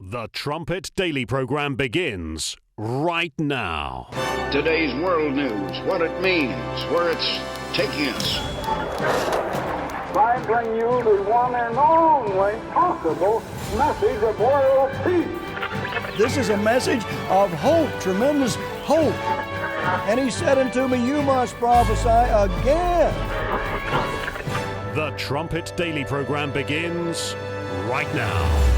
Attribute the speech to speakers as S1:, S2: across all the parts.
S1: The Trumpet Daily Program begins right now.
S2: Today's world news, what it means, where it's taking us.
S3: I bring you the one and only possible message of world peace.
S4: This is a message of hope, tremendous hope. And he said unto me, you must prophesy again.
S1: The Trumpet Daily Program begins right now.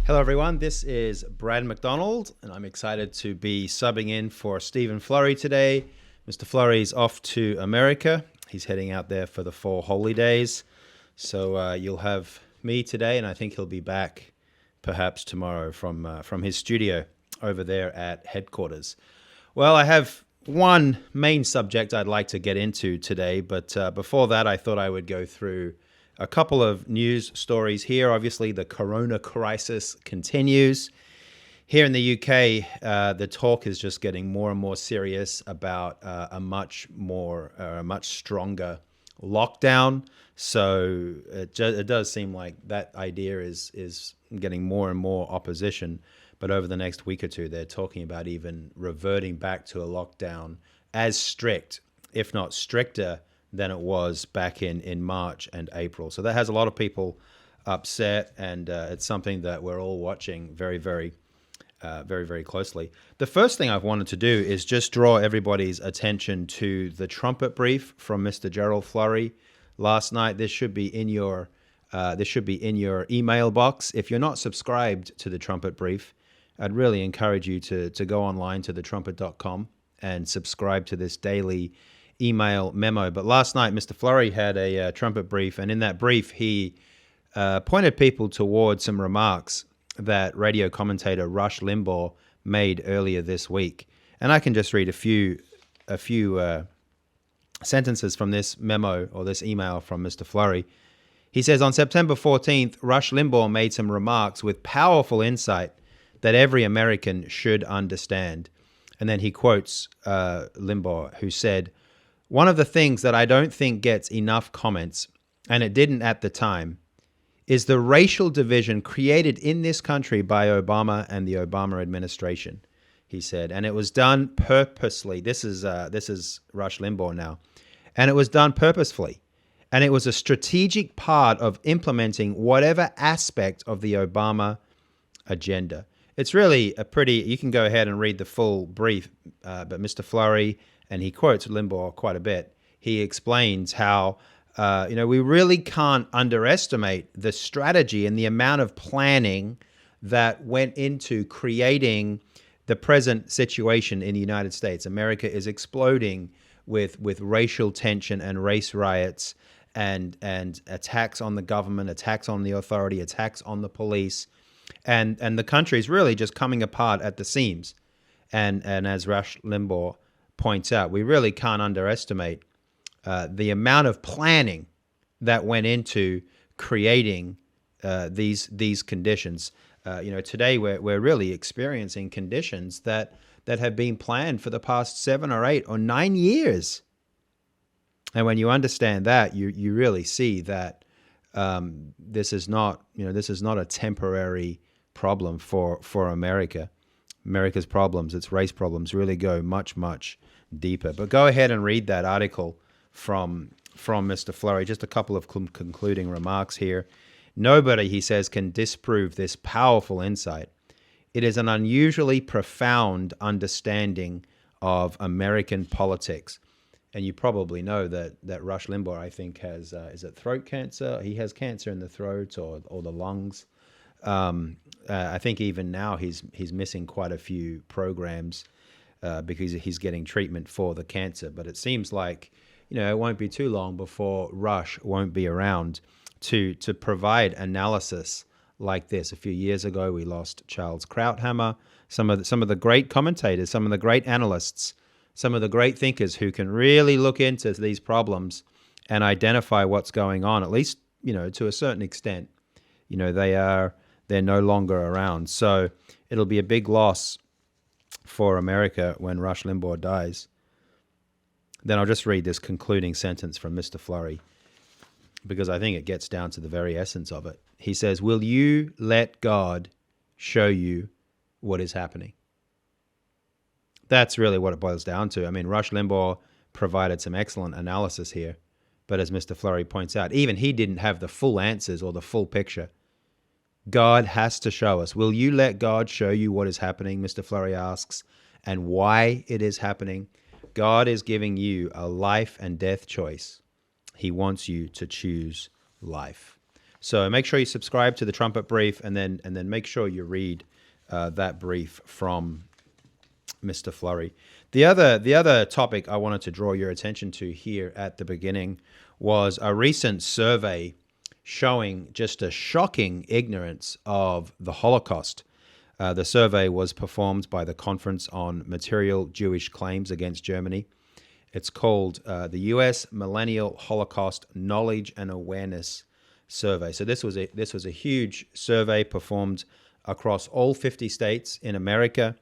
S5: Hello everyone, this is Brad McDonald, and I'm excited to be subbing in for Stephen Flurry today. Mr. Flurry's off to America. He's heading out there for the 4 holy days. So you'll have me today, and I think he'll be back perhaps tomorrow from his studio over there at headquarters. Well, I have one main subject I'd like to get into today, but before that, I thought I would go through a couple of news stories here. Obviously, the corona crisis continues. Here in the UK, the talk is just getting more and more serious about a much stronger lockdown. So it does seem like that idea is getting more and more opposition. But over the next week or two, they're talking about even reverting back to a lockdown as strict, if not stricter, than it was back in March and April. So that has a lot of people upset, and it's something that we're all watching very, very closely. The first thing I've wanted to do is just draw everybody's attention to the trumpet brief from Mr. Gerald Flurry last night. This should be in your email box. If you're not subscribed to the trumpet brief, I'd really encourage you to go online to thetrumpet.com and subscribe to this daily email memo. But last night, Mr. Flurry had a trumpet brief, and in that brief, he pointed people towards some remarks that radio commentator Rush Limbaugh made earlier this week. And I can just read a few sentences from this memo or this email from Mr. Flurry. He says, on September 14th, Rush Limbaugh made some remarks with powerful insight that every American should understand. And then he quotes Limbaugh, who said, one of the things that I don't think gets enough comments, and it didn't at the time, is the racial division created in this country by Obama and the Obama administration, he said. And it was done purposely. This is Rush Limbaugh now. And it was done purposefully. And it was a strategic part of implementing whatever aspect of the Obama agenda. It's really you can go ahead and read the full brief, but Mr. Flurry, and he quotes Limbaugh quite a bit, he explains how we really can't underestimate the strategy and the amount of planning that went into creating the present situation in the United States. America is exploding with racial tension and race riots and attacks on the government, attacks on the authority, attacks on the police. And the country is really just coming apart at the seams. And as Rush Limbaugh points out, we really can't underestimate the amount of planning that went into creating these conditions. Today we're really experiencing conditions that have been planned for the past 7 or 8 or 9 years. And when you understand that, you really see that this is not a temporary problem for America. America's problems, its race problems, really go much, much deeper. But go ahead and read that article from Mr. Flurry. Just a couple of concluding remarks here. Nobody, he says, can disprove this powerful insight. It is an unusually profound understanding of American politics. And you probably know that Rush Limbaugh, I think, has, is it throat cancer? He has cancer in the throat or the lungs. I think even now he's missing quite a few programs because he's getting treatment for the cancer. But it seems like, it won't be too long before Rush won't be around to provide analysis like this. A few years ago, we lost Charles Krauthammer, some of the great commentators, some of the great analysts, some of the great thinkers who can really look into these problems and identify what's going on, at least, to a certain extent. They're no longer around. So it'll be a big loss for America when Rush Limbaugh dies. Then I'll just read this concluding sentence from Mr. Flurry, because I think it gets down to the very essence of it. He says, will you let God show you what is happening. That's really what it boils down to. I mean, Rush Limbaugh provided some excellent analysis here. But as Mr. Fleury points out, even he didn't have the full answers or the full picture. God has to show us. Will you let God show you what is happening, Mr. Fleury asks, and why it is happening? God is giving you a life and death choice. He wants you to choose life. So make sure you subscribe to the Trumpet Brief, and then make sure you read that brief from Mr. Fleury. The other topic I wanted to draw your attention to here at the beginning was a recent survey showing just a shocking ignorance of the Holocaust. The survey was performed by the Conference on Material Jewish Claims Against Germany. It's called the U.S. Millennial Holocaust Knowledge and Awareness Survey. So this was a huge survey performed across all 50 states in America.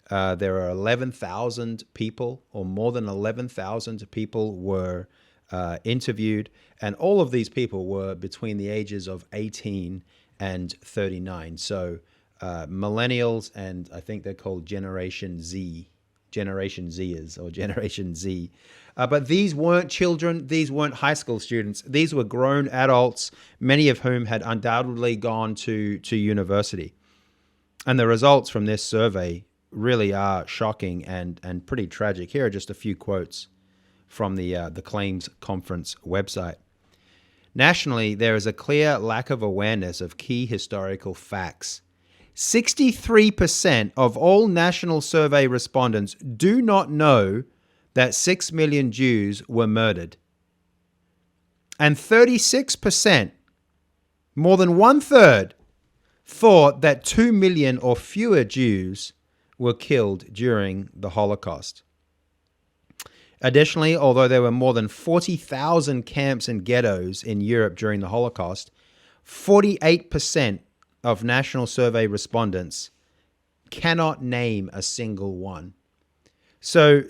S5: There are 11,000 people, or more than 11,000 people were interviewed, and all of these people were between the ages of 18 and 39. So millennials, and I think they're called Generation Zers or Generation Z. But these weren't children. These weren't high school students. These were grown adults, many of whom had undoubtedly gone to university. And the results from this survey really are shocking and pretty tragic. Here are just a few quotes from the Claims Conference website. Nationally, there is a clear lack of awareness of key historical facts. 63% of all national survey respondents do not know that 6 million Jews were murdered. And 36%, more than one-third, thought that 2 million or fewer Jews were killed during the Holocaust. Additionally, although there were more than 40,000 camps and ghettos in Europe during the Holocaust, 48% of national survey respondents cannot name a single one. So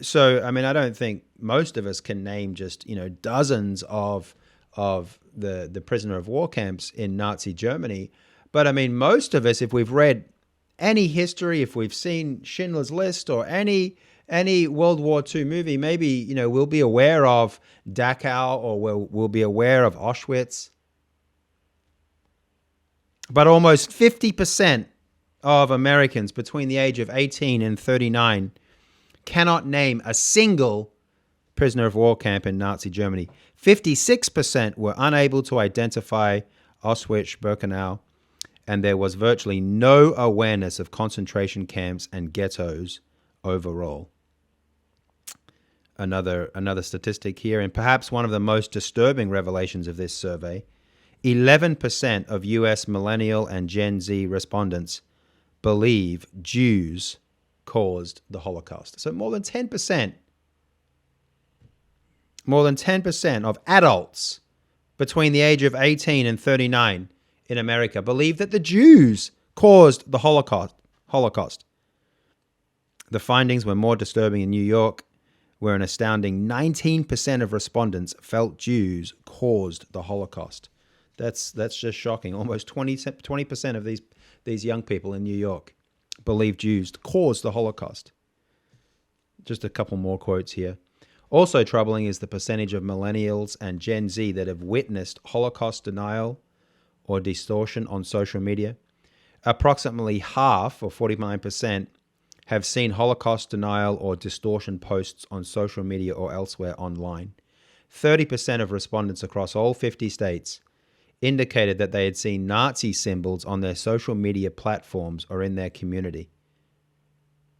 S5: I mean, I don't think most of us can name just, dozens of the prisoner of war camps in Nazi Germany. But I mean, most of us, if we've read any history, if we've seen Schindler's List or any World War II movie, maybe, we'll be aware of Dachau, or we'll be aware of Auschwitz. But almost 50% of Americans between the age of 18 and 39 cannot name a single prisoner of war camp in Nazi Germany. 56% were unable to identify Auschwitz, Birkenau, and there was virtually no awareness of concentration camps and ghettos overall. Another statistic here, and perhaps one of the most disturbing revelations of this survey, 11% of US millennial and Gen Z respondents believe Jews caused the Holocaust. So more than 10% of adults between the age of 18 and 39 in America believe that the Jews caused the Holocaust. The findings were more disturbing in New York, where an astounding 19% of respondents felt Jews caused the Holocaust. That's just shocking. Almost 20% of these young people in New York believe Jews caused the Holocaust. Just a couple more quotes here. Also troubling is the percentage of millennials and Gen Z that have witnessed Holocaust denial or distortion on social media. Approximately half, or 49%, have seen Holocaust denial or distortion posts on social media or elsewhere online. 30% of respondents across all 50 states indicated that they had seen Nazi symbols on their social media platforms or in their community.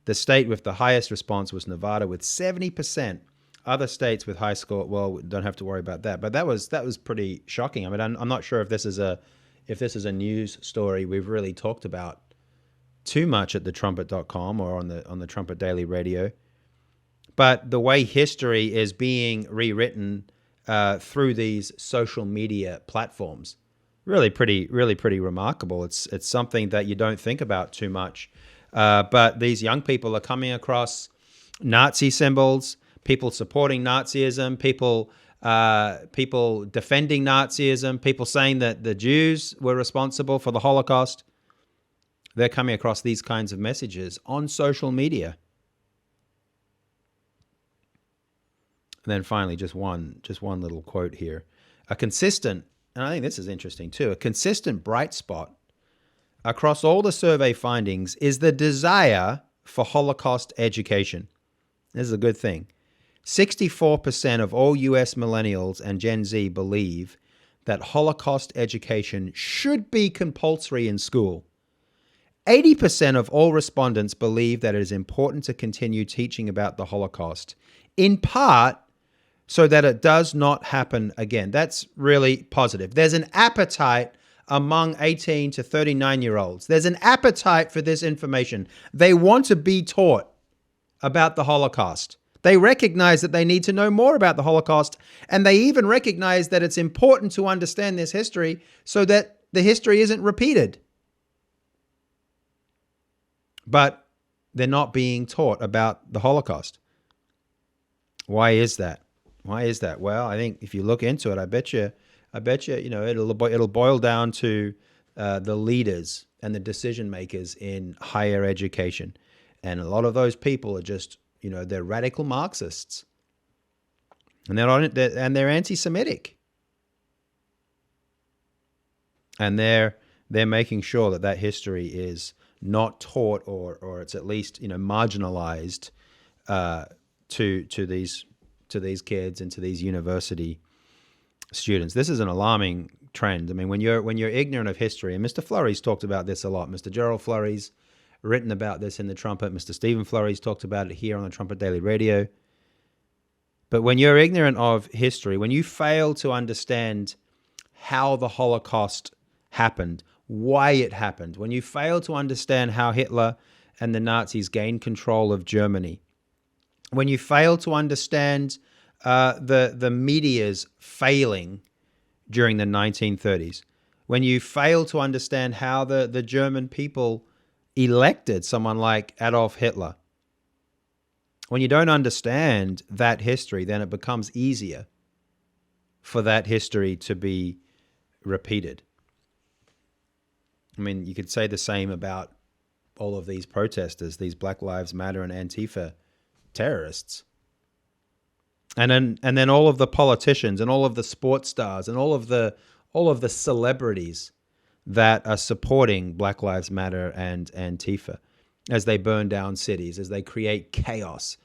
S5: The state with the highest response was Nevada with 70%. Other states with high score, well, don't have to worry about that. But that was pretty shocking. I mean, I'm not sure if this is a news story we've really talked about too much at thetrumpet.com or on the Trumpet Daily Radio. But the way history is being rewritten through these social media platforms, really pretty remarkable. It's something that you don't think about too much. But these young people are coming across Nazi symbols, people supporting Nazism, people defending Nazism, people saying that the Jews were responsible for the Holocaust. they're coming across these kinds of messages on social media. And then finally, just one little quote here. A consistent, and I think this is interesting too, a consistent bright spot across all the survey findings is the desire for Holocaust education. This is a good thing. 64% of all US millennials and Gen Z believe that Holocaust education should be compulsory in school. 80% of all respondents believe that it is important to continue teaching about the Holocaust, in part so that it does not happen again. That's really positive. There's an appetite among 18 to 39-year-olds. There's an appetite for this information. They want to be taught about the Holocaust. They recognize that they need to know more about the Holocaust, and they even recognize that it's important to understand this history so that the history isn't repeated. But they're not being taught about the Holocaust. Why is that? Why is that? Well, I think if you look into it, I bet you, it'll boil down to the leaders and the decision makers in higher education, and a lot of those people are just, they're radical Marxists, and they're anti-Semitic, and they're making sure that history is not taught, or it's at least marginalized to these kids and to these university students. This is an alarming trend. I mean, when you're ignorant of history, and Mr. Fleury's talked about this a lot. Mr. Gerald Fleury's written about this in The Trumpet. Mr. Stephen Fleury's talked about it here on the Trumpet Daily Radio. But when you're ignorant of history, when you fail to understand how the Holocaust happened, why it happened, when you fail to understand how Hitler and the Nazis gained control of Germany, when you fail to understand the media's failing during the 1930s, when you fail to understand how the German people elected someone like Adolf Hitler, when you don't understand that history, then it becomes easier for that history to be repeated. I mean, you could say the same about all of these protesters, these Black Lives Matter and Antifa terrorists. And then all of the politicians and all of the sports stars and all of the celebrities that are supporting Black Lives Matter and Antifa as they burn down cities, as they create chaos.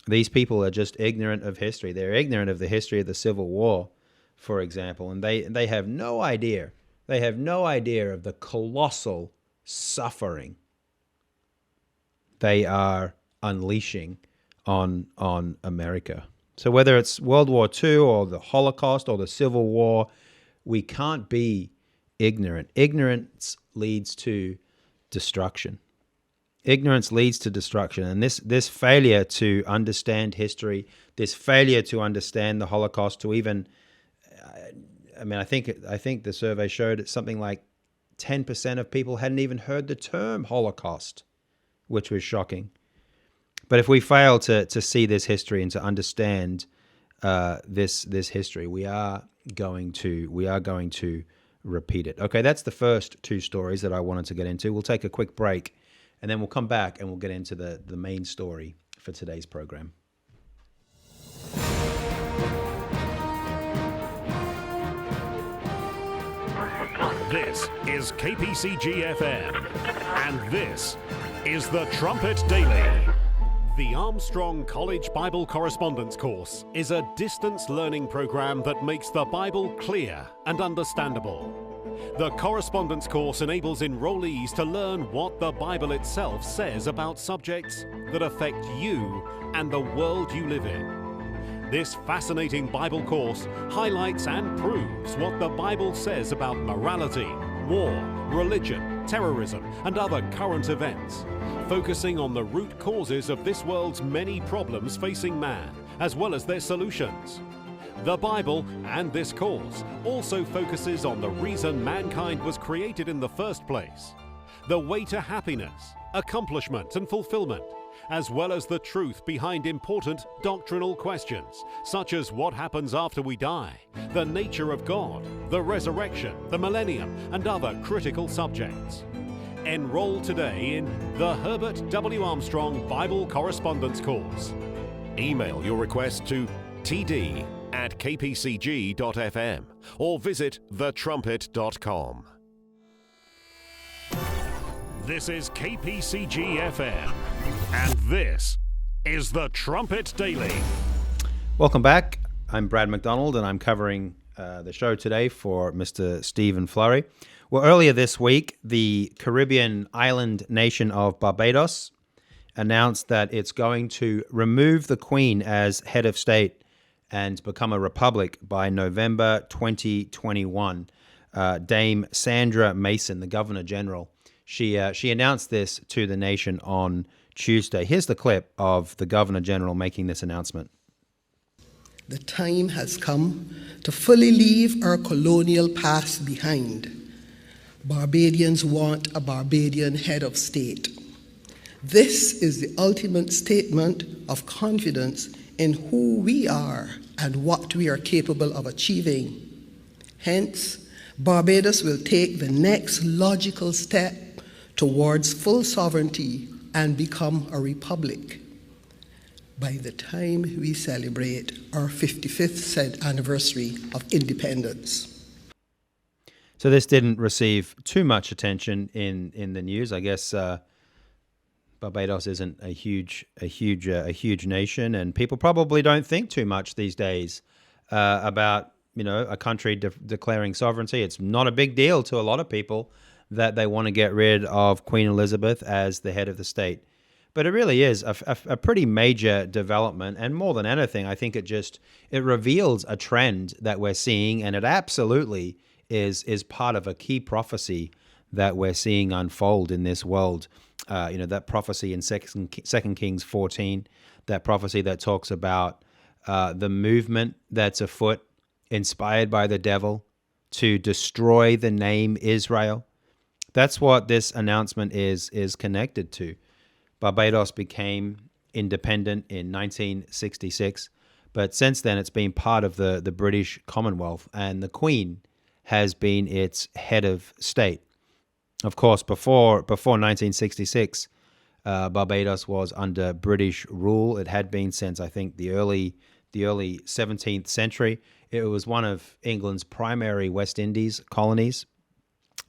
S5: These people are just ignorant of history. They're ignorant of the history of the Civil War, for example, and they have no idea. They have no idea of the colossal suffering they are unleashing on America. So whether it's World War II or the Holocaust or the Civil War, we can't be ignorant. Ignorance leads to destruction. Ignorance leads to destruction. And this failure to understand history, this failure to understand the Holocaust, to even, I think the survey showed it's something like 10% of people hadn't even heard the term Holocaust, which was shocking. But if we fail to see this history and to understand this history, we are going to repeat it. Okay, that's the first two stories that I wanted to get into. We'll take a quick break, and then we'll come back and we'll get into the main story for today's program.
S1: This is KPCG FM, and this is the Trumpet Daily. The Armstrong College Bible Correspondence Course is a distance learning program that makes the Bible clear and understandable. The correspondence course enables enrollees to learn what the Bible itself says about subjects that affect you and the world you live in. This fascinating Bible course highlights and proves what the Bible says about morality, war, religion, terrorism, and other current events, focusing on the root causes of this world's many problems facing man, as well as their solutions. The Bible and this course also focuses on the reason mankind was created in the first place, the way to happiness, accomplishment, and fulfillment, as well as the truth behind important doctrinal questions, such as what happens after we die, the nature of God, the resurrection, the millennium, and other critical subjects. Enroll today in the Herbert W. Armstrong Bible Correspondence Course. Email your request to td@kpcg.fm or visit thetrumpet.com. This is KPCG FM, and this is the Trumpet Daily.
S5: Welcome back. I'm Brad McDonald, and I'm covering the show today for Mr. Stephen Flurry. Well, earlier this week, the Caribbean island nation of Barbados announced that it's going to remove the Queen as head of state and become a republic by November 2021. Dame Sandra Mason, the Governor General, she announced this to the nation on Tuesday. Here's the clip of the Governor General making this announcement.
S6: The time has come to fully leave our colonial past behind. Barbadians want a Barbadian head of state. This is the ultimate statement of confidence in who we are and what we are capable of achieving. Hence, Barbados will take the next logical step towards full sovereignty and become a republic by the time we celebrate our 55th anniversary of independence.
S5: So this didn't receive too much attention in the news. I guess Barbados isn't a huge nation, and people probably don't think too much these days about a country declaring sovereignty. It's not a big deal to a lot of people that they want to get rid of Queen Elizabeth as the head of the state. But it really is a pretty major development, and more than anything, I think it reveals a trend that we're seeing, and it absolutely is part of a key prophecy that we're seeing unfold in this world. That prophecy in 2 Kings 14, that prophecy that talks about the movement that's afoot, inspired by the devil, to destroy the name Israel. That's what this announcement is connected to. Barbados became independent in 1966, but since then it's been part of the British Commonwealth, and the Queen has been its head of state. Of course, before 1966, Barbados was under British rule. It had been since, I think, the early 17th century. It was one of England's primary West Indies colonies.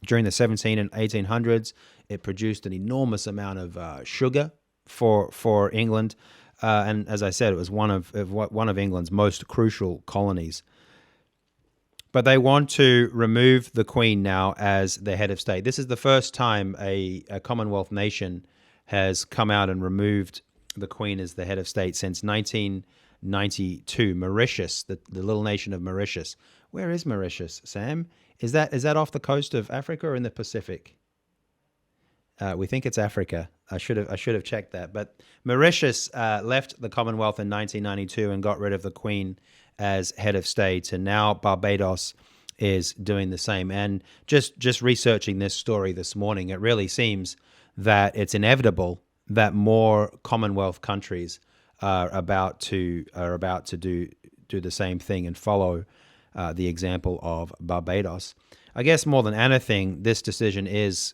S5: During the 17 and 1800s, it produced an enormous amount of sugar for England, and as I said, it was one of England's most crucial colonies. But they want to remove the Queen now as the head of state. This is the first time a Commonwealth nation has come out and removed the Queen as the head of state since 1992. Mauritius, the little nation of Mauritius. Where is Mauritius, Sam? Is that off the coast of Africa or in the Pacific? We think it's Africa. I should have checked that. But Mauritius left the Commonwealth in 1992 and got rid of the Queen as head of state, and now Barbados is doing the same. And just researching this story this morning, it really seems that it's inevitable that more Commonwealth countries are about to do the same thing and follow the example of Barbados. I guess more than anything, this decision is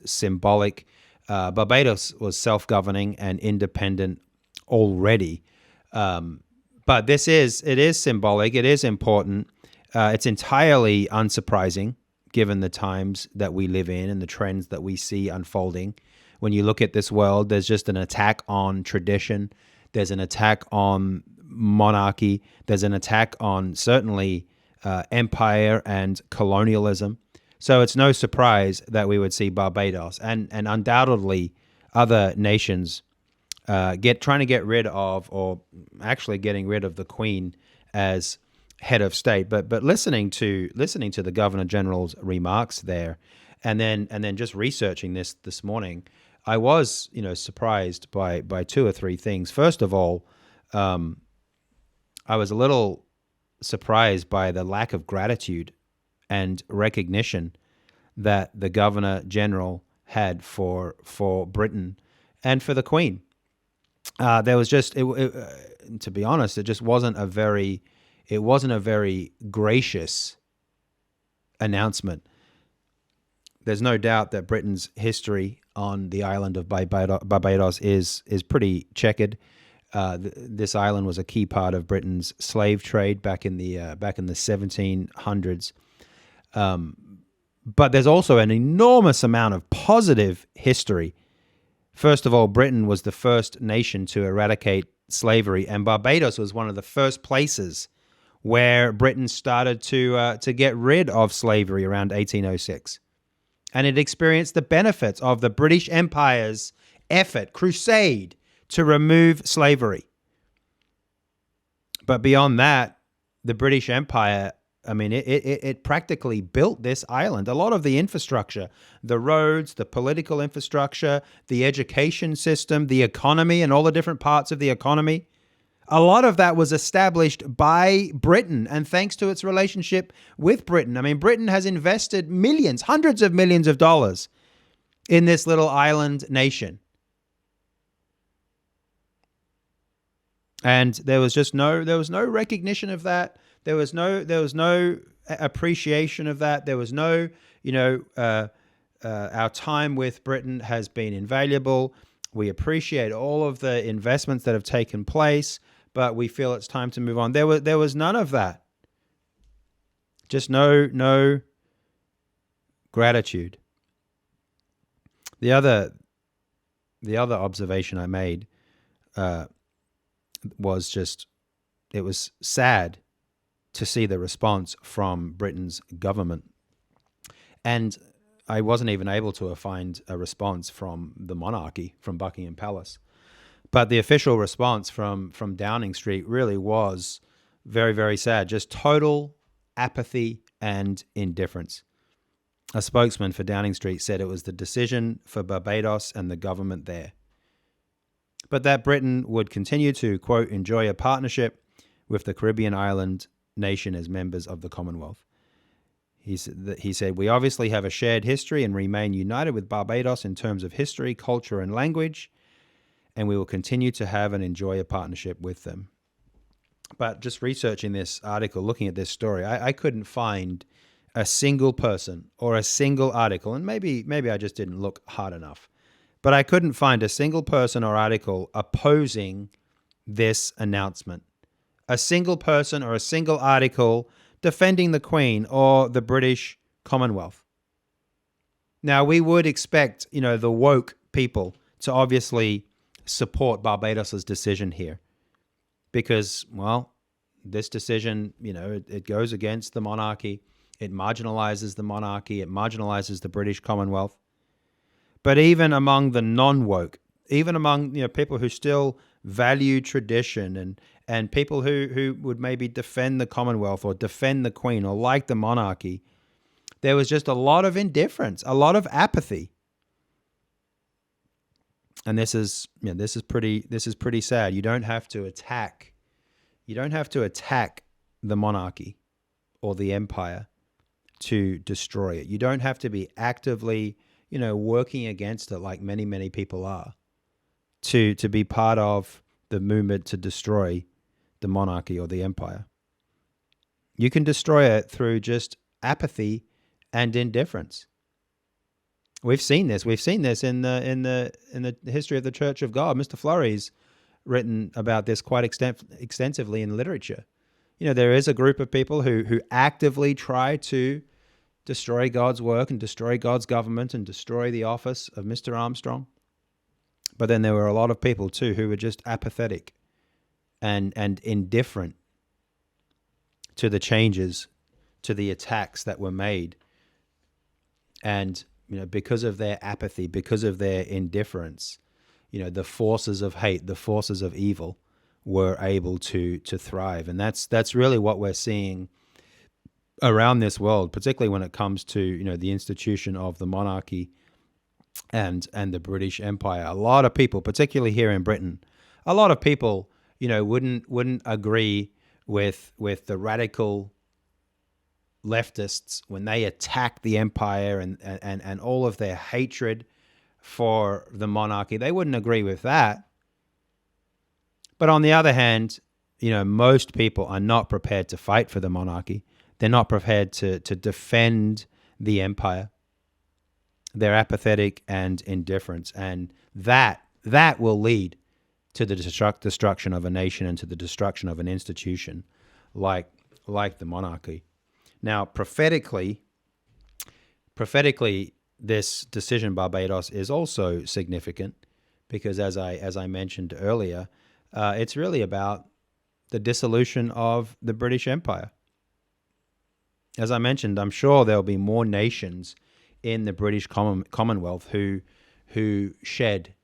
S5: symbolic. Barbados was self-governing and independent already, but it is symbolic. It is important. It's entirely unsurprising given the times that we live in and the trends that we see unfolding. When you look at this world, there's just an attack on tradition. There's an attack on monarchy. There's an attack on certainly empire and colonialism. So it's no surprise that we would see Barbados and undoubtedly other nations trying to get rid of, or actually getting rid of, the Queen as head of state. But listening to the Governor General's remarks there, and then just researching this morning, I was surprised by two or three things. First of all, I was a little surprised by the lack of gratitude and recognition that the Governor General had for Britain and for the Queen. there was just, to be honest, it just wasn't a very gracious announcement. There's no doubt that Britain's history on the island of Barbados is pretty checkered. This island was a key part of Britain's slave trade back in the 1700s. But there's also an enormous amount of positive history. First of all, Britain was the first nation to eradicate slavery, and Barbados was one of the first places where Britain started to get rid of slavery around 1806. And it experienced the benefits of the British Empire's crusade to remove slavery. But beyond that, the British Empire, I mean, it practically built this island. A lot of the infrastructure, the roads, the political infrastructure, the education system, the economy, and all the different parts of the economy, a lot of that was established by Britain, and thanks to its relationship with Britain. I mean, Britain has invested millions, hundreds of millions of dollars in this little island nation. And there was no recognition of that. There was no appreciation of that. There was no, our time with Britain has been invaluable. We appreciate all of the investments that have taken place, but we feel it's time to move on. There was none of that. Just no gratitude. The other observation I made was just, it was sad to see the response from Britain's government. And I wasn't even able to find a response from the monarchy, from Buckingham Palace. But the official response from Downing Street really was very, very sad. Just total apathy and indifference. A spokesman for Downing Street said it was the decision for Barbados and the government there, but that Britain would continue to, quote, enjoy a partnership with the Caribbean island nation as members of the Commonwealth. He said, we obviously have a shared history and remain united with Barbados in terms of history, culture, and language, and we will continue to have and enjoy a partnership with them. But just researching this article, looking at this story, I couldn't find a single person or a single article, and maybe I just didn't look hard enough, but I couldn't find a single person or article opposing this announcement. A single person or a single article defending the Queen or the British Commonwealth. Now, we would expect, the woke people to obviously support Barbados's decision here because, well, this decision, it goes against the monarchy. It marginalizes the monarchy. It marginalizes the British Commonwealth. But even among the non-woke, even among people who still value tradition and people who would maybe defend the Commonwealth or defend the Queen or like the monarchy, there was just a lot of indifference, a lot of apathy. And this is pretty sad. You don't have to attack the monarchy or the empire to destroy it. You don't have to be actively, working against it like many, many people are to be part of the movement to destroy the monarchy or the empire. You can destroy it through just apathy and indifference. We've seen this. We've seen this in the history of the Church of God. Mr. Flurry's written about this quite extensively in literature. There is a group of people who actively try to destroy God's work and destroy God's government and destroy the office of Mr. Armstrong. But then there were a lot of people too who were just apathetic and indifferent to the changes, to the attacks that were made. And, because of their apathy, because of their indifference, the forces of hate, the forces of evil were able to thrive. And that's really what we're seeing around this world, particularly when it comes to, the institution of the monarchy and the British Empire. A lot of people, particularly here in Britain, a lot of people, wouldn't agree with the radical leftists when they attack the empire and all of their hatred for the monarchy. They wouldn't agree with that. But on the other hand, most people are not prepared to fight for the monarchy. They're not prepared to defend the empire. They're apathetic and indifferent. And that will lead to the destruction of a nation and to the destruction of an institution like the monarchy. Now, prophetically, this decision, Barbados, is also significant because, as I mentioned earlier, it's really about the dissolution of the British Empire. As I mentioned, I'm sure there'll be more nations in the British Commonwealth who shed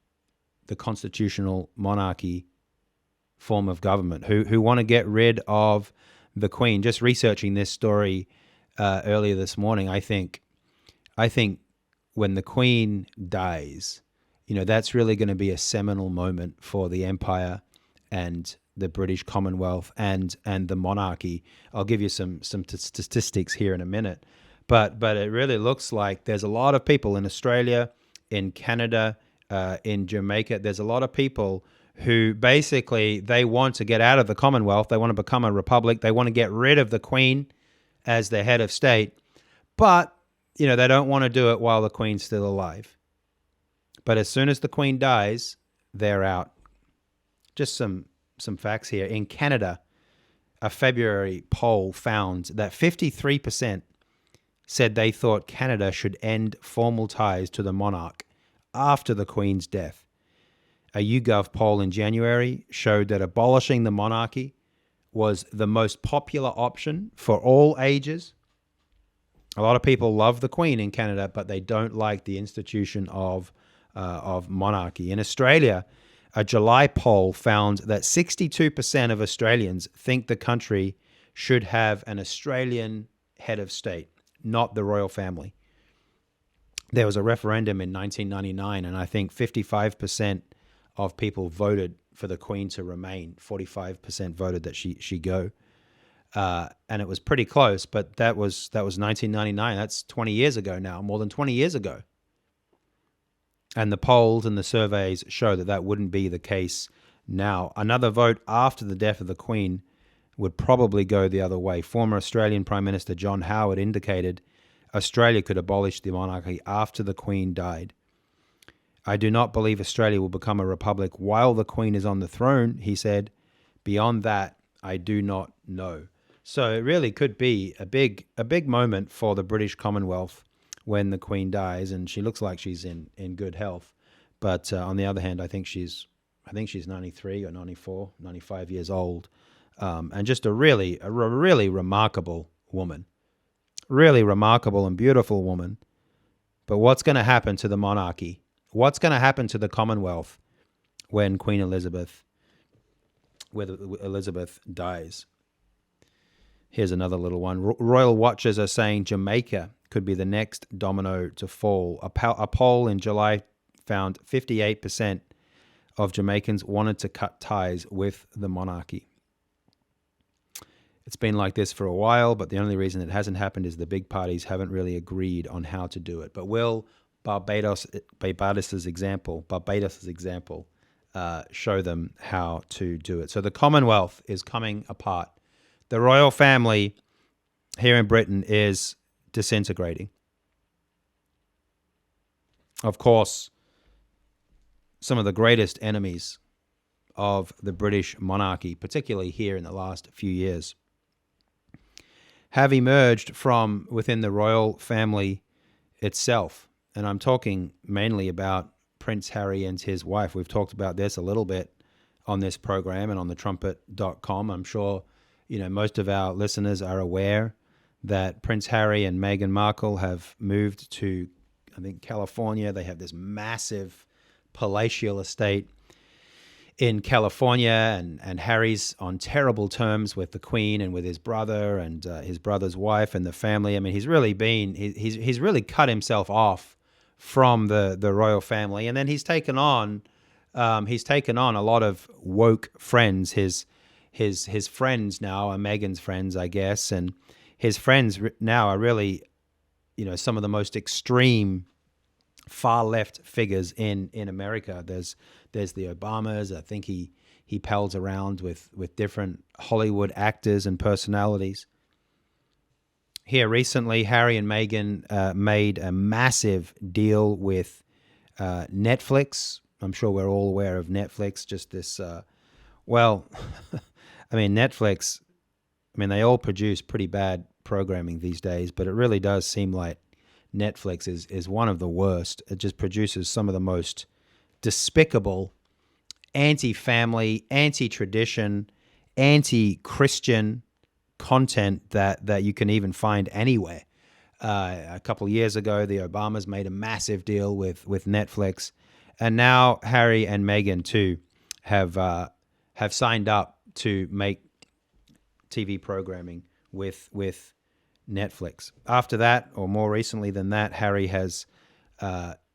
S5: the constitutional monarchy form of government, who want to get rid of the Queen. Just researching this story earlier this morning, I think when the Queen dies, that's really going to be a seminal moment for the empire and the British Commonwealth and the monarchy. I'll give you some statistics here in a minute, but it really looks like there's a lot of people in Australia, in Canada, in Jamaica. There's a lot of people who basically they want to get out of the Commonwealth. They want to become a republic. They want to get rid of the Queen as their head of state, but they don't want to do it while the Queen's still alive. But as soon as the Queen dies, they're out. Just some facts here. In Canada, a February poll found that 53% said they thought Canada should end formal ties to the monarch after the Queen's death. A YouGov poll in January showed that abolishing the monarchy was the most popular option for all ages. A lot of people love the Queen in Canada, but they don't like the institution of monarchy. In Australia, a July poll found that 62% of Australians think the country should have an Australian head of state, not the royal family. There was a referendum in 1999, and I think 55% of people voted for the Queen to remain. 45% voted that she go. And it was pretty close, but that was 1999. That's 20 years ago now, more than 20 years ago. And the polls and the surveys show that wouldn't be the case now. Another vote after the death of the Queen would probably go the other way. Former Australian Prime Minister John Howard indicated Australia could abolish the monarchy after the Queen died. I do not believe Australia will become a republic while the Queen is on the throne, he said. Beyond that, I do not know. So it really could be a big moment for the British Commonwealth when the Queen dies, and she looks like she's in good health. But on the other hand, I think she's 93 or 94, 95 years old, and just a really remarkable woman, really remarkable and beautiful woman. But what's going to happen to the monarchy? What's going to happen to the Commonwealth when Queen Elizabeth dies? Here's another little one. Royal watchers are saying Jamaica could be the next domino to fall. A poll in July found 58% of Jamaicans wanted to cut ties with the monarchy. It's been like this for a while, but the only reason it hasn't happened is the big parties haven't really agreed on how to do it. But will Barbados' example show them how to do it? So the Commonwealth is coming apart. The royal family here in Britain is disintegrating. Of course, some of the greatest enemies of the British monarchy, particularly here in the last few years, have emerged from within the royal family itself. And I'm talking mainly about Prince Harry and his wife. We've talked about this a little bit on this program and on thetrumpet.com. I'm sure most of our listeners are aware that Prince Harry and Meghan Markle have moved to, I think, California. They have this massive palatial estate in California, and Harry's on terrible terms with the Queen and with his brother and his brother's wife and the family. I mean, he's really cut himself off from the royal family, and then he's taken on a lot of woke friends. His friends now are Meghan's friends, I guess, and his friends now are really, some of the most extreme far left figures in America. There's the Obamas. I think he he pals around with different Hollywood actors and personalities. Here recently, Harry and Meghan made a massive deal with Netflix. I'm sure we're all aware of Netflix. Just this, Netflix, they all produce pretty bad programming these days, but it really does seem like Netflix is one of the worst. It just produces some of the most despicable, anti-family, anti-tradition, anti-Christian content that you can even find anywhere. A couple of years ago, the Obamas made a massive deal with Netflix, and now Harry and Meghan too have signed up to make TV programming with Netflix. After that, or more recently than that, Harry has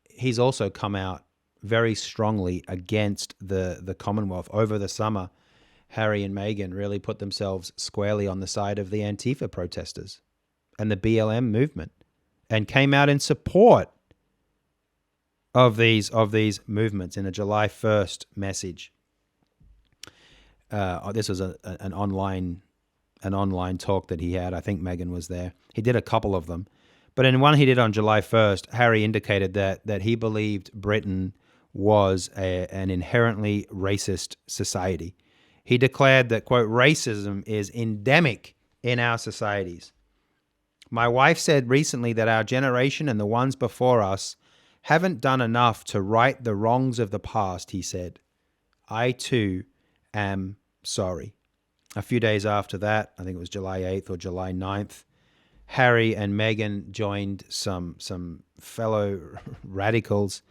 S5: he's also come out very strongly against the Commonwealth. Over the summer, Harry and Meghan really put themselves squarely on the side of the Antifa protesters and the BLM movement, and came out in support of these movements in a July 1st message. This was an online talk that he had. I think Meghan was there. He did a couple of them. But in one he did on July 1st, Harry indicated that he believed Britain was an inherently racist society. He declared that, quote, racism is endemic in our societies. My wife said recently that our generation and the ones before us haven't done enough to right the wrongs of the past, he said. I too am sorry. A few days after that, I think it was July 8th or July 9th, Harry and Meghan joined some fellow radicals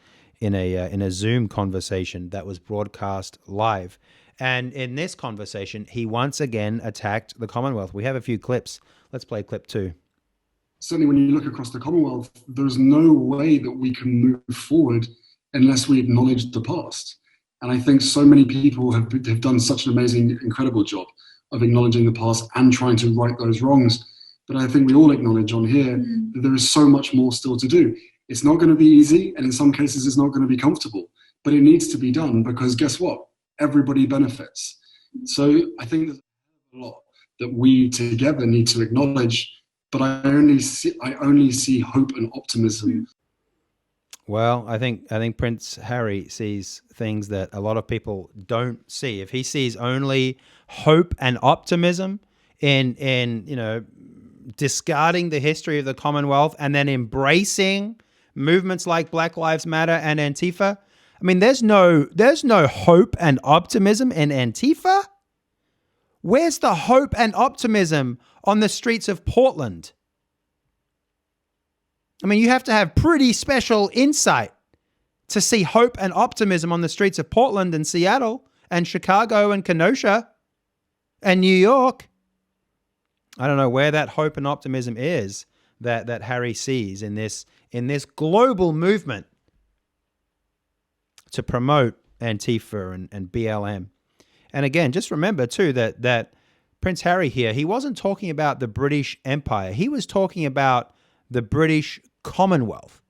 S5: in a Zoom conversation that was broadcast live. And in this conversation, he once again attacked the Commonwealth. We have a few clips. Let's play clip 2.
S7: Certainly when you look across the Commonwealth, there's no way that we can move forward unless we acknowledge the past. And I think so many people have done such an amazing, incredible job of acknowledging the past and trying to right those wrongs. But I think we all acknowledge on here that there is so much more still to do. It's not going to be easy, and in some cases it's not going to be comfortable, but it needs to be done because guess what? Everybody benefits. So I think there's a lot that we together need to acknowledge, but I only see hope and optimism.
S5: Well, I think Prince Harry sees things that a lot of people don't see. If he sees only hope and optimism in discarding the history of the Commonwealth and then embracing movements like Black Lives Matter and Antifa, there's no hope and optimism in Antifa. Where's the hope and optimism on the streets of Portland? You have to have pretty special insight to see hope and optimism on the streets of Portland and Seattle and Chicago and Kenosha and New York. I don't know where that hope and optimism is that Harry sees in this global movement to promote Antifa and BLM. And again, just remember too that Prince Harry here, he wasn't talking about the British Empire. He was talking about the British Commonwealth.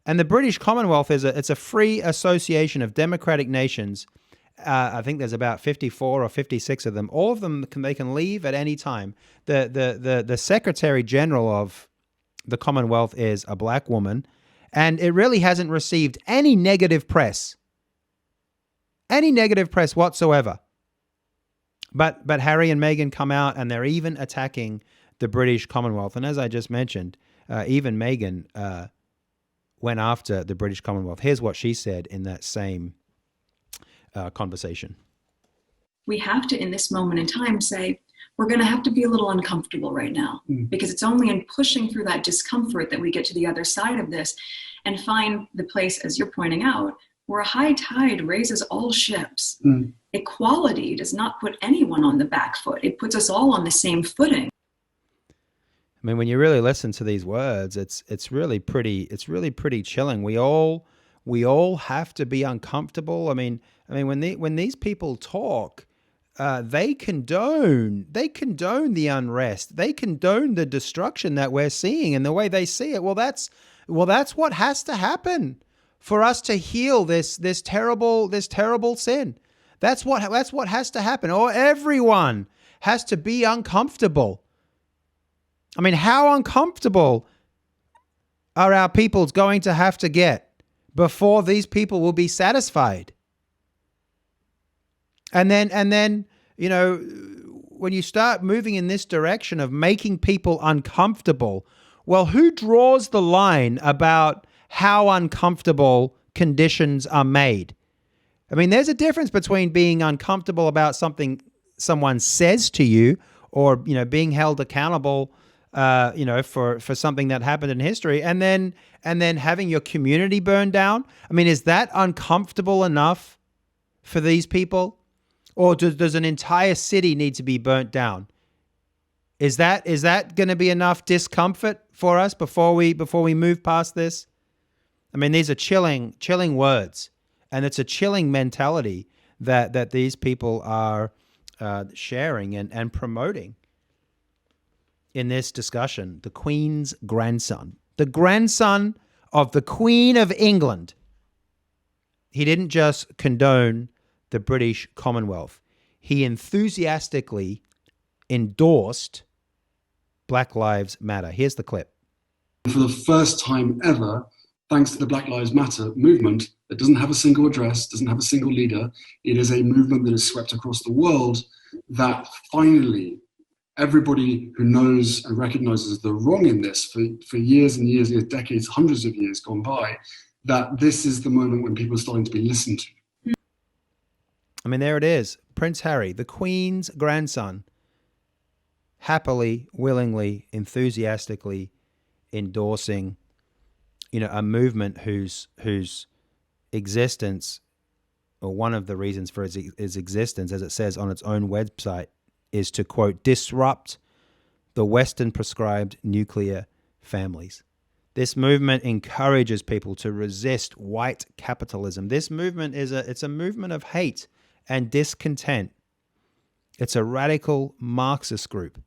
S5: And the British Commonwealth it's a free association of democratic nations. I think there's about 54 or 56 of them. All of them they can leave at any time. The Secretary General of the Commonwealth is a black woman, and it really hasn't received any negative press whatsoever. But Harry and Meghan come out and they're even attacking the British Commonwealth. And as I just mentioned, even Meghan went after the British Commonwealth. Here's what she said in that same conversation.
S8: We have to, in this moment in time, say, we're going to have to be a little uncomfortable right now, because it's only in pushing through that discomfort that we get to the other side of this and find the place, as you're pointing out, where a high tide raises all ships. Equality does not put anyone on the back foot. It puts us all on the same footing.
S5: When you really listen to these words, it's really pretty chilling. We all have to be uncomfortable. When these people talk, they condone the unrest. They condone the destruction that we're seeing and the way they see it. Well, that's what has to happen for us to heal this terrible sin. That's what has to happen, or everyone has to be uncomfortable. I mean, how uncomfortable are our peoples going to have to get before these people will be satisfied? And then, you know, when you start moving in this direction of making people uncomfortable, well, who draws the line about how uncomfortable conditions are made? I mean, there's a difference between being uncomfortable about something someone says to you, or, you know, being held accountable, you know, for something that happened in history, and then having your community burned down. I mean, is that uncomfortable enough for these people? Or does an entire city need to be burnt down? Is that going to be enough discomfort for us before we move past this? I mean, these are chilling words, and it's a chilling mentality that these people are sharing and promoting in this discussion. The Queen's grandson, the grandson of the Queen of England. He didn't just condone the British Commonwealth. He enthusiastically endorsed Black Lives Matter. Here's the clip.
S7: For the first time ever, thanks to the Black Lives Matter movement, that doesn't have a single address, doesn't have a single leader. It is a movement that is swept across the world, that finally everybody who knows and recognizes the wrong in this for years and years, decades, hundreds of years gone by, that this is the moment when people are starting to be listened to.
S5: I mean, there it is. Prince Harry, the Queen's grandson, happily, willingly, enthusiastically endorsing, you know, a movement whose existence, or one of the reasons for its existence, as it says on its own website, is to, quote, disrupt the Western prescribed nuclear families. This movement encourages people to resist white capitalism. This movement it's a movement of hate and discontent. It's a radical Marxist group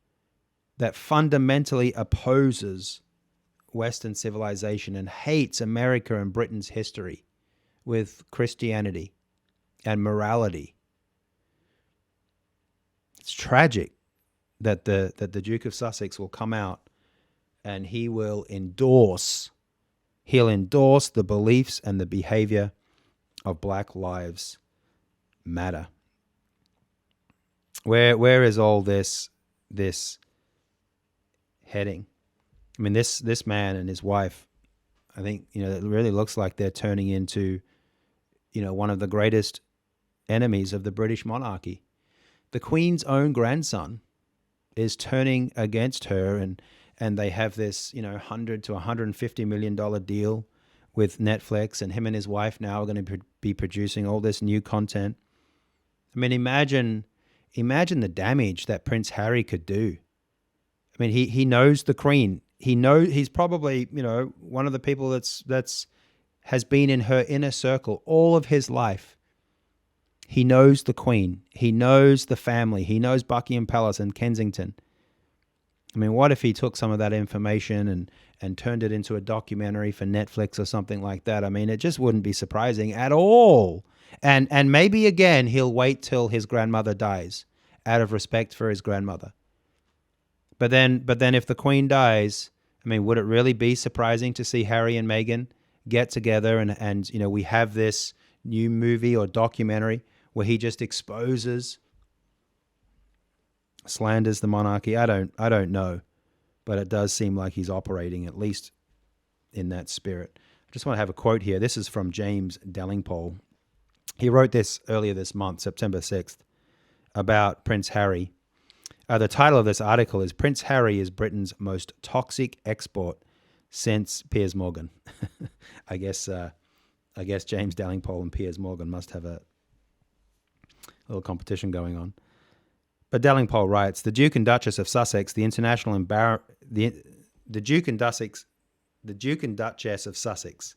S5: that fundamentally opposes Western civilization and hates America and Britain's history with Christianity and morality. It's tragic that the Duke of Sussex will come out and he'll endorse the beliefs and the behavior of Black Lives Matter. Where is all this heading? I mean, this man and his wife, I think, you know, it really looks like they're turning into, you know, one of the greatest enemies of the British monarchy. The Queen's own grandson is turning against her, and they have this, you know, $100 to $150 million deal with Netflix, and him and his wife now are going to be producing all this new content. I mean, imagine the damage that Prince Harry could do. I mean, he knows the Queen. He's probably, you know, one of the people that's has been in her inner circle all of his life. He knows the Queen. He knows the family. He knows Buckingham Palace and Kensington. I mean, what if he took some of that information and turned it into a documentary for Netflix or something like that? I mean, it just wouldn't be surprising at all. And maybe again, he'll wait till his grandmother dies out of respect for his grandmother. But then if the Queen dies, I mean, would it really be surprising to see Harry and Meghan get together and you know, we have this new movie or documentary where he just slanders the monarchy? I don't know, but it does seem like he's operating at least in that spirit. I just want to have a quote here. This is from James Dellingpole. He wrote this earlier this month, September 6th, about Prince Harry. The title of this article is "Prince Harry is Britain's Most Toxic Export Since Piers Morgan." I guess James Dellingpole and Piers Morgan must have a little competition going on. But Dellingpole writes, the Duke and Duchess of Sussex, the Duke and Duchess of Sussex,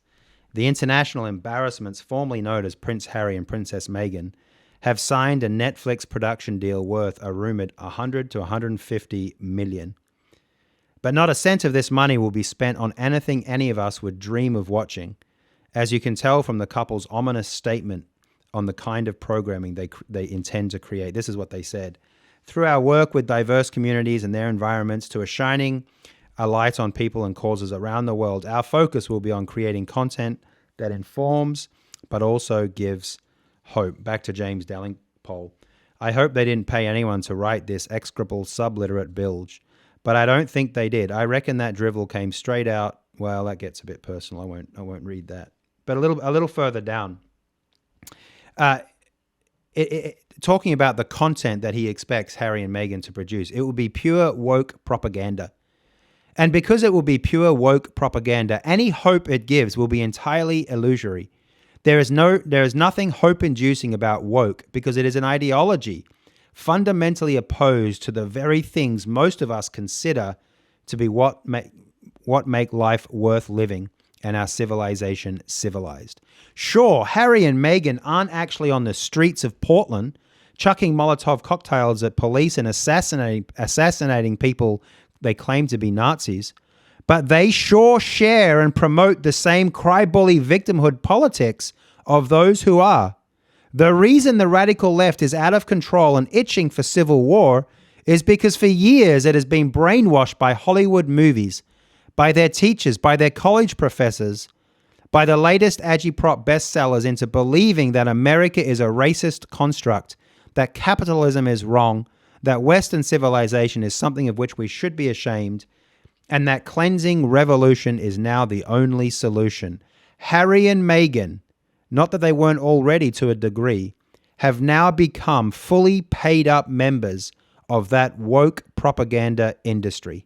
S5: the international embarrassments formerly known as Prince Harry and Princess Meghan, have signed a Netflix production deal worth a rumored 100 to 150 million. But not a cent of this money will be spent on anything any of us would dream of watching. As you can tell from the couple's ominous statement on the kind of programming they intend to create. This is what they said. Through our work with diverse communities and their environments to shining a light on people and causes around the world, our focus will be on creating content that informs but also gives hope. Back to James Dalrymple. I hope they didn't pay anyone to write this execrable subliterate bilge, but I don't think they did. I reckon that drivel came straight out. Well, that gets a bit personal. I won't read that. But a little further down, talking about the content that he expects Harry and Meghan to produce, it will be pure woke propaganda. And because it will be pure woke propaganda, any hope it gives will be entirely illusory. There is nothing hope-inducing about woke because it is an ideology fundamentally opposed to the very things most of us consider to be what make life worth living and our civilization civilized. Sure, Harry and Meghan aren't actually on the streets of Portland chucking Molotov cocktails at police and assassinating people they claim to be Nazis, but they sure share and promote the same cry-bully victimhood politics of those who are. The reason the radical left is out of control and itching for civil war is because for years it has been brainwashed by Hollywood movies, by their teachers, by their college professors, by the latest agitprop bestsellers into believing that America is a racist construct, that capitalism is wrong, that Western civilization is something of which we should be ashamed, and that cleansing revolution is now the only solution. Harry and Meghan, not that they weren't already to a degree, have now become fully paid up members of that woke propaganda industry.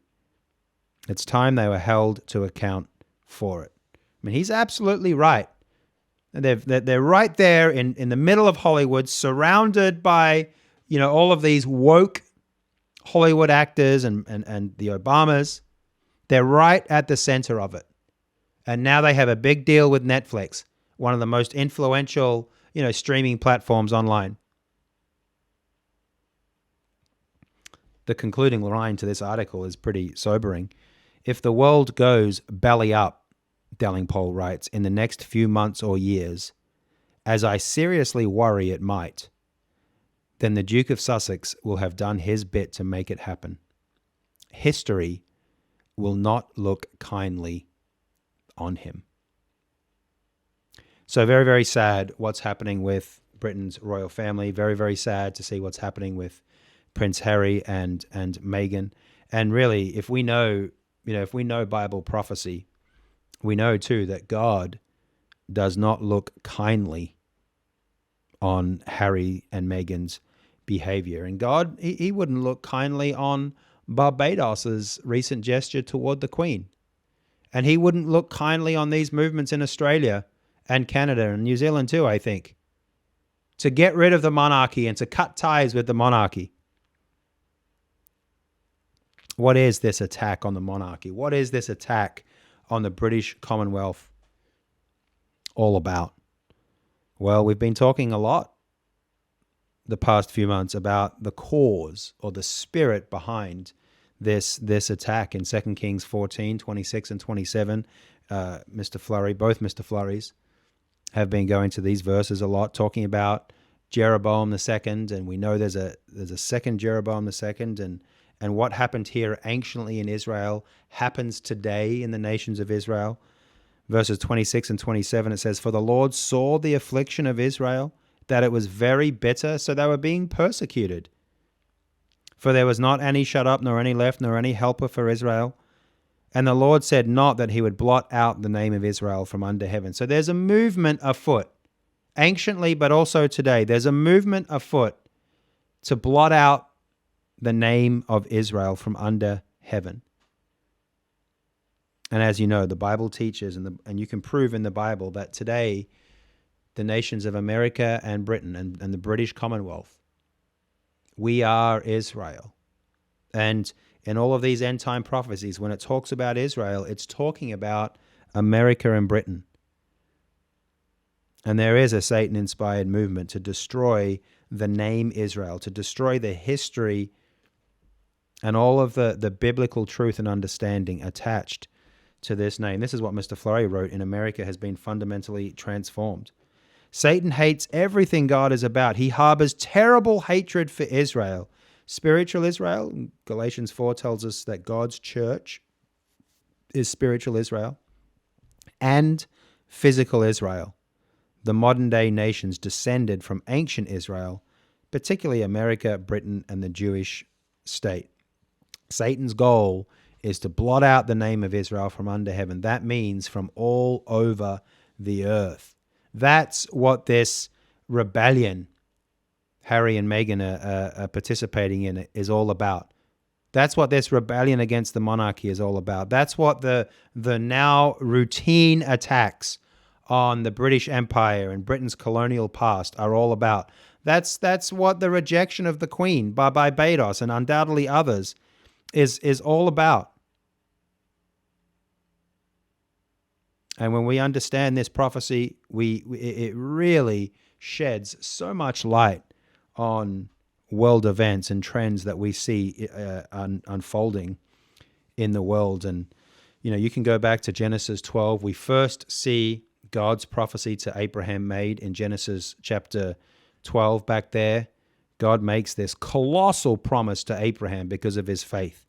S5: It's time they were held to account for it. I mean, he's absolutely right. They're right there in the middle of Hollywood, surrounded by, all of these woke Hollywood actors and the Obamas. They're right at the center of it. And now they have a big deal with Netflix, one of the most influential, streaming platforms online. The concluding line to this article is pretty sobering. If the world goes belly up, Dalrymple writes, in the next few months or years, as I seriously worry it might, then the Duke of Sussex will have done his bit to make it happen. History will not look kindly on him. So very, very sad what's happening with Britain's royal family. Very, very sad to see what's happening with Prince Harry and Meghan. And really, if we know Bible prophecy, we know too that God does not look kindly on Harry and Meghan's behavior. And God, he wouldn't look kindly on Barbados's recent gesture toward the Queen. And he wouldn't look kindly on these movements in Australia and Canada and New Zealand too, I think, to get rid of the monarchy and to cut ties with the monarchy. What is this attack on the monarchy? What is this attack on the British Commonwealth all about? Well, we've been talking a lot the past few months about the cause or the spirit behind this attack in 2 Kings 14, 26 and 27. Mr. Flurry, both Mr. Flurries, have been going to these verses a lot, talking about Jeroboam II, and we know there's a second Jeroboam II, and what happened here anciently in Israel happens today in the nations of Israel. Verses 26 and 27, it says, "For the Lord saw the affliction of Israel, that it was very bitter, so they were being persecuted. For there was not any shut up, nor any left, nor any helper for Israel. And the Lord said not that he would blot out the name of Israel from under heaven." So there's a movement afoot, anciently, but also today. There's a movement afoot to blot out the name of Israel from under heaven. And as you know, the Bible teaches, and you can prove in the Bible that today, the nations of America and Britain and the British Commonwealth, we are Israel. And in all of these end-time prophecies, when it talks about Israel, it's talking about America and Britain. And there is a Satan-inspired movement to destroy the name Israel, to destroy the history and all of the biblical truth and understanding attached to this name. This is what Mr. Flurry wrote: in America has been fundamentally transformed. Satan hates everything God is about. He harbors terrible hatred for Israel. Spiritual Israel, Galatians 4 tells us that God's church is spiritual Israel, and physical Israel, the modern day nations descended from ancient Israel, particularly America, Britain, and the Jewish state. Satan's goal is to blot out the name of Israel from under heaven. That means from all over the earth. That's what this rebellion Harry and Meghan are participating in is all about. That's what this rebellion against the monarchy is all about. That's what the now routine attacks on the British Empire and Britain's colonial past are all about. That's what the rejection of the Queen by Barbados and undoubtedly others is all about. And when we understand this prophecy, it really sheds so much light on world events and trends that we see unfolding in the world. And, you can go back to Genesis 12. We first see God's prophecy to Abraham made in Genesis chapter 12 back there. God makes this colossal promise to Abraham because of his faith.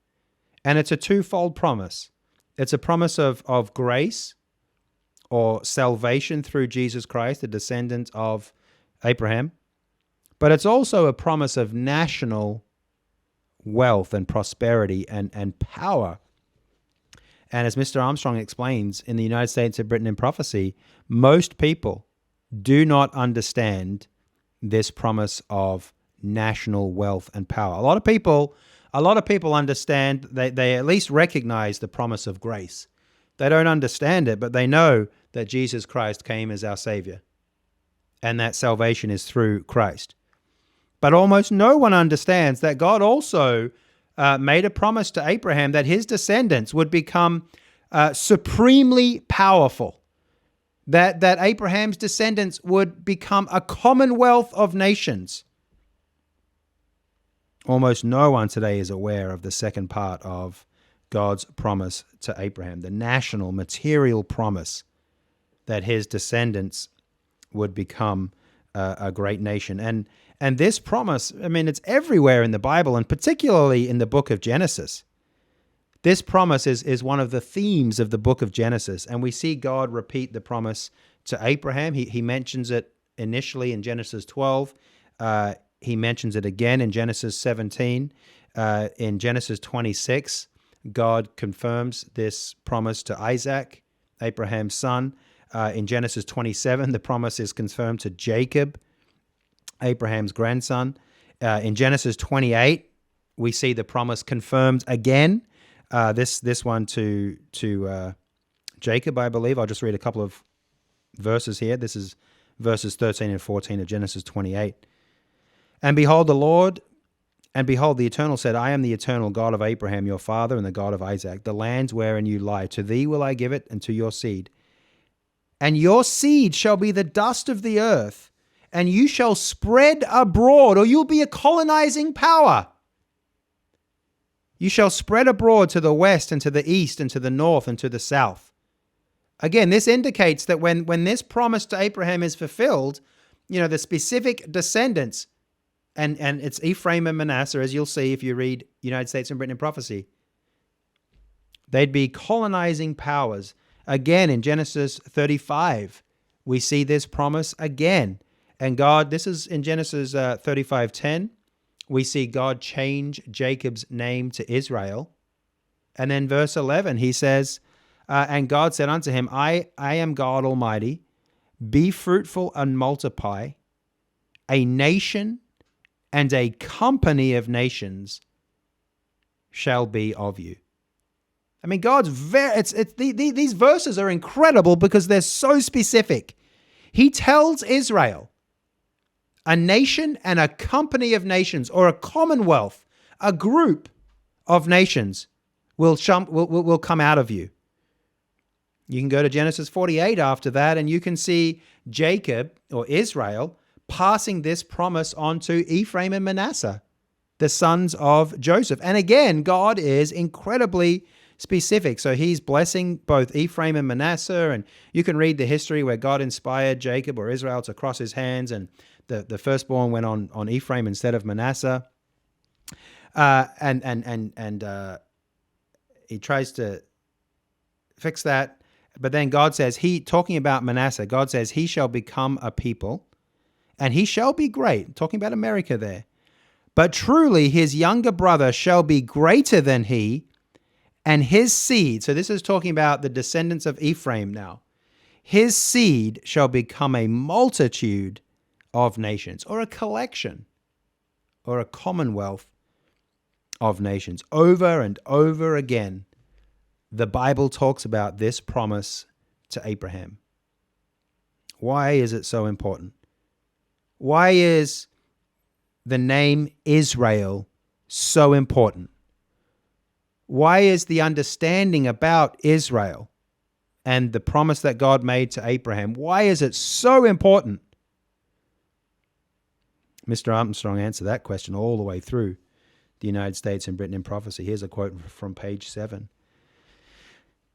S5: And it's a twofold promise. It's a promise of grace or salvation through Jesus Christ, the descendant of Abraham. But it's also a promise of national wealth and prosperity and power. And as Mr. Armstrong explains, in the United States of Britain in prophecy, most people do not understand this promise of national wealth and power. A lot of people understand, they at least recognize the promise of grace. They don't understand it, but they know that Jesus Christ came as our Savior and that salvation is through Christ. But almost no one understands that God also made a promise to Abraham that his descendants would become supremely powerful, that Abraham's descendants would become a commonwealth of nations. Almost no one today is aware of the second part of God's promise to Abraham, the national material promise that his descendants would become a great nation. And this promise, it's everywhere in the Bible, and particularly in the book of Genesis. This promise is one of the themes of the book of Genesis, and we see God repeat the promise to Abraham. He mentions it initially in Genesis 12. He mentions it again in Genesis 17. In Genesis 26, God confirms this promise to Isaac, Abraham's son. In Genesis 27, the promise is confirmed to Jacob, Abraham's grandson. In Genesis 28, we see the promise confirmed again. This one to Jacob, I believe. I'll just read a couple of verses here. This is verses 13 and 14 of Genesis 28. And behold, the Eternal said, I am the eternal God of Abraham, your father, and the God of Isaac. The lands wherein you lie, to thee will I give it, and to your seed. And your seed shall be the dust of the earth, and you shall spread abroad, or you'll be a colonizing power. You shall spread abroad to the west and to the east and to the north and to the south. Again, this indicates that when this promise to Abraham is fulfilled, the specific descendants, and it's Ephraim and Manasseh, as you'll see if you read United States and Britain in prophecy, they'd be colonizing powers. Again, in Genesis 35, we see this promise again. And God, this is in Genesis 35:10, we see God change Jacob's name to Israel. And then verse 11, he says, and God said unto him, I am God Almighty, be fruitful and multiply, a nation and a company of nations shall be of you. God's these verses are incredible because they're so specific. He tells Israel, a nation and a company of nations, or a commonwealth, a group of nations will come out of you. You can go to Genesis 48 after that, and you can see Jacob, or Israel, passing this promise on to Ephraim and Manasseh, the sons of Joseph. And again, God is incredibly specific. So he's blessing both Ephraim and Manasseh, and you can read the history where God inspired Jacob or Israel to cross his hands, and the firstborn went on Ephraim instead of Manasseh. And he tries to fix that. But then God says, talking about Manasseh, God says, he shall become a people and he shall be great. Talking about America there. But truly his younger brother shall be greater than he, and his seed. So this is talking about the descendants of Ephraim now. His seed shall become a multitude of nations, or a collection, or a commonwealth of nations. Over and over again, the Bible talks about this promise to Abraham. Why is it so important? Why is the name Israel so important? Why is the understanding about Israel and the promise that God made to Abraham, why is it so important? Mr. Armstrong answered that question all the way through the United States and Britain in Prophecy. Here's a quote from page 7.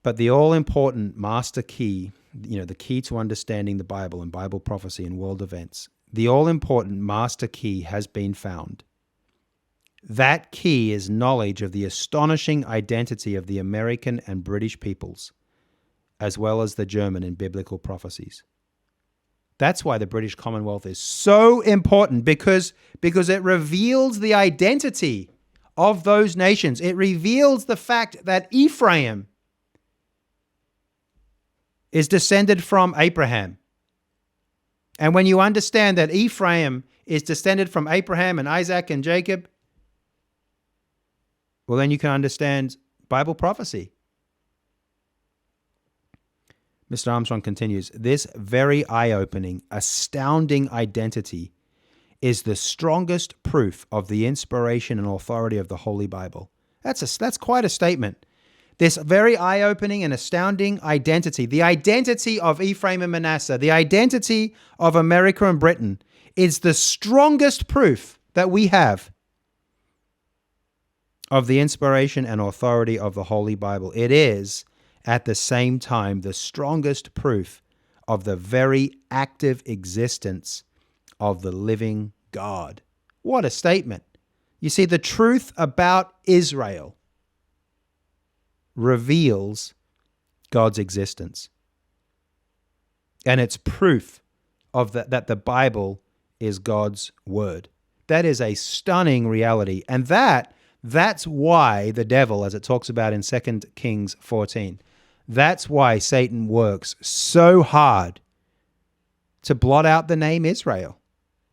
S5: But the all-important master key, the key to understanding the Bible and Bible prophecy and world events, the all-important master key has been found. That key is knowledge of the astonishing identity of the American and British peoples, as well as the German in biblical prophecies. That's why the British Commonwealth is so important, because it reveals the identity of those nations. It reveals the fact that Ephraim is descended from Abraham. And when you understand that Ephraim is descended from Abraham and Isaac and Jacob, well, then you can understand Bible prophecy. Mr. Armstrong continues, this very eye-opening, astounding identity is the strongest proof of the inspiration and authority of the Holy Bible. That's quite a statement. This very eye-opening and astounding identity, the identity of Ephraim and Manasseh, the identity of America and Britain, is the strongest proof that we have of the inspiration and authority of the Holy Bible. It is, at the same time, the strongest proof of the very active existence of the living God. What a statement. You see, the truth about Israel reveals God's existence. And it's proof of that the Bible is God's word. That is a stunning reality. And that's why the devil, as it talks about in 2 Kings 14, that's why Satan works so hard to blot out the name Israel,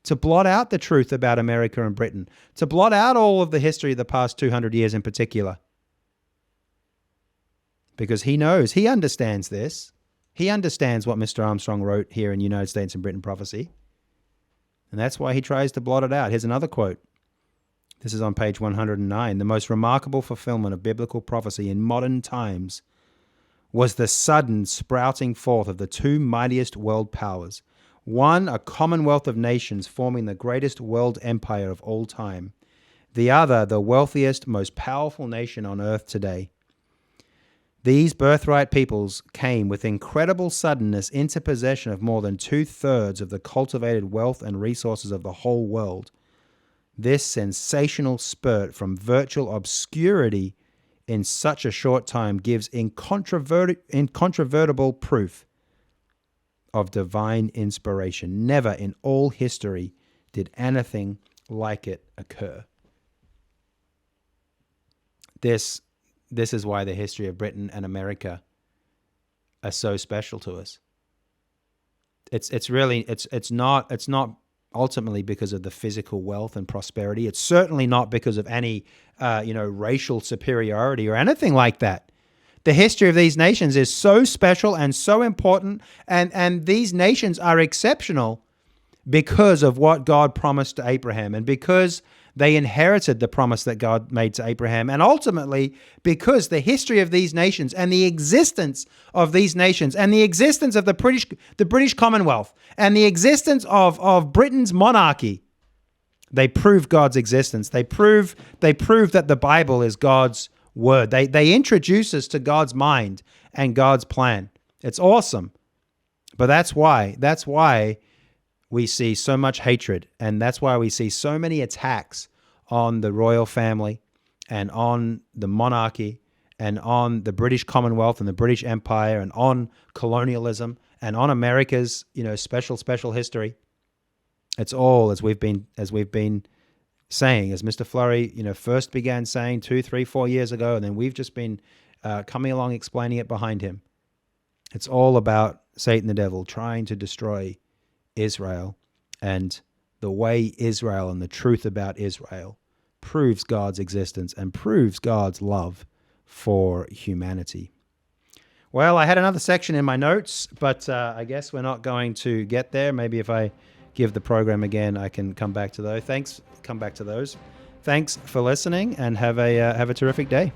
S5: to blot out the truth about America and Britain, to blot out all of the history of the past 200 years in particular. Because he knows, he understands this. He understands what Mr. Armstrong wrote here in United States and Britain Prophecy. And that's why he tries to blot it out. Here's another quote. This is on page 109. The most remarkable fulfillment of biblical prophecy in modern times was the sudden sprouting forth of the two mightiest world powers. One, a commonwealth of nations forming the greatest world empire of all time. The other, the wealthiest, most powerful nation on earth today. These birthright peoples came with incredible suddenness into possession of more than 2/3 of the cultivated wealth and resources of the whole world. This sensational spurt from virtual obscurity in such a short time gives incontrovertible proof of divine inspiration. Never in all history did anything like it occur. This is why the history of Britain and America are so special to us. It's not ultimately because of the physical wealth and prosperity. It's certainly not because of any racial superiority or anything like that. The history of these nations is so special and so important, and these nations are exceptional because of what God promised to Abraham, and because they inherited the promise that God made to Abraham, and ultimately because the history of these nations and the existence of these nations and the existence of the British Commonwealth and the existence of Britain's monarchy, they prove God's existence. They prove that the Bible is God's word. They introduce us to God's mind and God's plan. It's awesome. But that's why we see so much hatred, and that's why we see so many attacks on the royal family and on the monarchy and on the British Commonwealth and the British Empire and on colonialism and on America's, special history. It's all as we've been saying, as Mr. Fleury, first began saying 2, 3, 4 years ago, and then we've just been coming along explaining it behind him. It's all about Satan the devil trying to destroy Israel, and the way Israel and the truth about Israel proves God's existence and proves God's love for humanity. Well, I had another section in my notes, but I guess we're not going to get there. Maybe if I give the program again, I can come back to those. Thanks for listening, and have a terrific day.